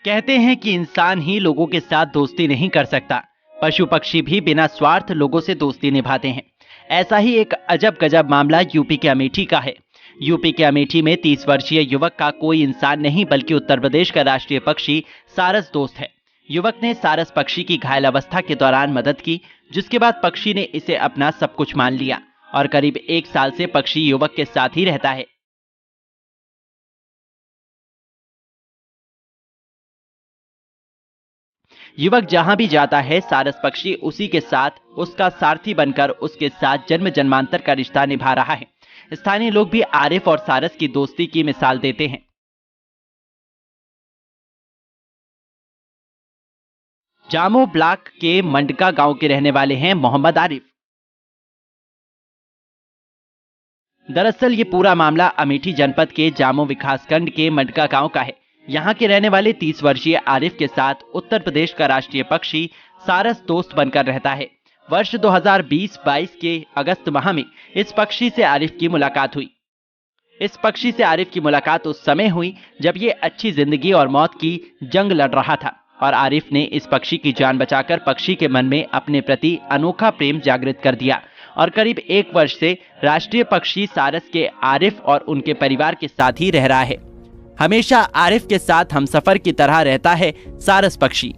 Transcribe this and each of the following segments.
कहते हैं कि इंसान ही लोगों के साथ दोस्ती नहीं कर सकता, पशु पक्षी भी बिना स्वार्थ लोगों से दोस्ती निभाते हैं। ऐसा ही एक अजब गजब मामला यूपी के अमेठी का है। यूपी के अमेठी में 30 वर्षीय युवक का कोई इंसान नहीं बल्कि उत्तर प्रदेश का राष्ट्रीय पक्षी सारस दोस्त है। युवक ने सारस पक्षी की घायल अवस्था के दौरान मदद की, जिसके बाद पक्षी ने इसे अपना सब कुछ मान लिया और करीब 1 साल से पक्षी युवक के साथ ही रहता है। युवक जहां भी जाता है, सारस पक्षी उसी के साथ उसका सारथी बनकर उसके साथ जन्म जन्मांतर का रिश्ता निभा रहा है। स्थानीय लोग भी आरिफ और सारस की दोस्ती की मिसाल देते हैं। जामो ब्लॉक के मंडका गांव के रहने वाले हैं मोहम्मद आरिफ। दरअसल ये पूरा मामला अमेठी जनपद के जामो विकासखंड के मंडका गांव का है। यहाँ के रहने वाले 30 वर्षीय आरिफ के साथ उत्तर प्रदेश का राष्ट्रीय पक्षी सारस दोस्त बनकर रहता है। वर्ष 2020-22 के अगस्त माह में इस पक्षी से आरिफ की मुलाकात हुई। इस पक्षी से आरिफ की मुलाकात उस समय हुई जब ये अच्छी जिंदगी और मौत की जंग लड़ रहा था और आरिफ ने इस पक्षी की जान बचाकर पक्षी के मन में अपने प्रति अनोखा प्रेम जागृत कर दिया और करीब 1 वर्ष से राष्ट्रीय पक्षी सारस के आरिफ और उनके परिवार के साथ ही रह रहा है। हमेशा आरिफ के साथ हमसफर की तरह रहता है सारस पक्षी।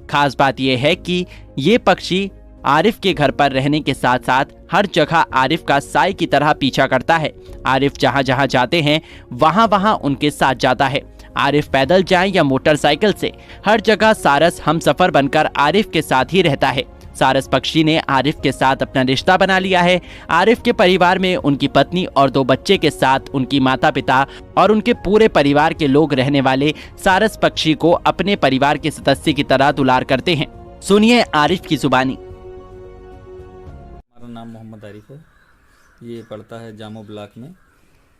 खास बात यह है कि ये पक्षी आरिफ के घर पर रहने के साथ साथ हर जगह आरिफ का साई की तरह पीछा करता है। आरिफ जहां जहां जाते हैं वहां वहां उनके साथ जाता है। आरिफ पैदल जाए या मोटरसाइकिल से, हर जगह सारस हमसफर बनकर आरिफ के साथ ही रहता है। सारस पक्षी ने आरिफ के साथ अपना रिश्ता बना लिया है। आरिफ के परिवार में उनकी पत्नी और 2 बच्चे के साथ उनकी माता पिता और उनके पूरे परिवार के लोग रहने वाले सारस पक्षी को अपने परिवार के सदस्य की तरह दुलार करते हैं। सुनिए आरिफ की जुबानी। हमारा नाम मोहम्मद आरिफ है। ये पड़ता है जामो ब्लॉक में,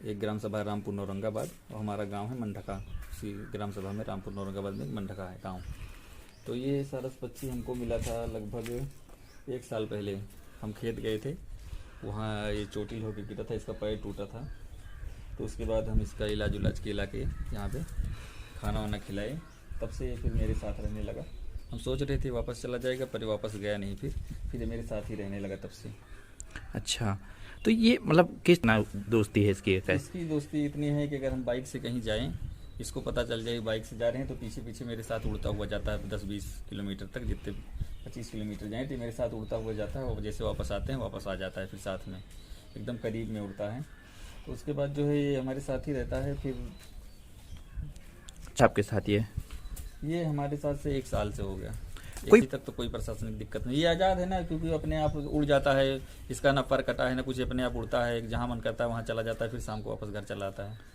एक ग्राम सभा रामपुर औरंगाबाद और हमारा गांव है मंडका। उसी ग्राम सभा में रामपुर औरंगाबाद में मंडका है गांव। तो ये सारस पक्षी हमको मिला था लगभग 1 साल पहले। हम खेत गए थे, वहाँ ये चोटिल होकर गिरा था, इसका पैर टूटा था। तो उसके बाद हम इसका इलाज उलाज के के यहाँ पे खाना वाना खिलाए, तब से ये फिर मेरे साथ रहने लगा। हम सोच रहे थे वापस चला जाएगा, पर वापस गया नहीं। फिर ये मेरे साथ ही रहने लगा तब से। अच्छा, तो ये मतलब किस ना दोस्ती है इसकी? इसकी दोस्ती इतनी है कि अगर हम बाइक से कहीं जाएं, इसको पता चल जाए बाइक से जा रहे हैं, तो पीछे पीछे मेरे साथ उड़ता हुआ जाता है 10-20 किलोमीटर तक। जितने 25 किलोमीटर जाएँ तो मेरे साथ उड़ता हुआ जाता है और जैसे वापस आते हैं वापस आ जाता है, फिर साथ में एकदम करीब में उड़ता है। तो उसके बाद जो है ये हमारे साथ ही रहता है। फिर आपके साथ ये हमारे साथ से 1 साल से हो गया। कोई तक तो कोई प्रशासनिक दिक्कत नहीं। ये आज़ाद है ना, क्योंकि अपने आप उड़ जाता है। इसका ना पर कटा है ना कुछ, अपने आप उड़ता है, जहाँ मन करता है वहाँ चला जाता है, फिर शाम को वापस घर चला आता है।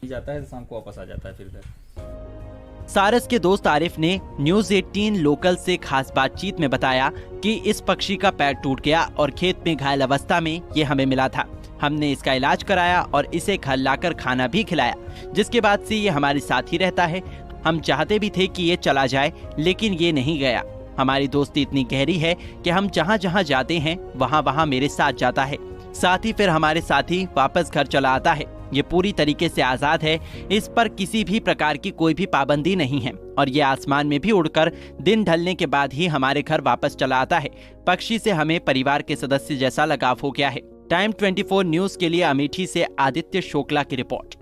जाता है तो शाम को वापस आ जाता है फिर घर। सारस के दोस्त आरिफ ने न्यूज़ 18 लोकल से खास बातचीत में बताया कि इस पक्षी का पैर टूट गया और खेत में घायल अवस्था में ये हमें मिला था। हमने इसका इलाज कराया और इसे घर लाकर खाना भी खिलाया, जिसके बाद से ये हमारे साथ ही रहता है। हम चाहते भी थे कि ये चला जाए, लेकिन ये नहीं गया। हमारी दोस्ती इतनी गहरी है कि हम जहाँ जहाँ जाते हैं वहाँ वहाँ मेरे साथ जाता है, साथ ही फिर हमारे साथ ही वापस घर चला आता है। ये पूरी तरीके से आज़ाद है, इस पर किसी भी प्रकार की कोई भी पाबंदी नहीं है और ये आसमान में भी उड़कर दिन ढलने के बाद ही हमारे घर वापस चला आता है। पक्षी से हमें परिवार के सदस्य जैसा लगाव हो गया है। टाइम 24 न्यूज़ के लिए अमेठी से आदित्य शुक्ला की रिपोर्ट।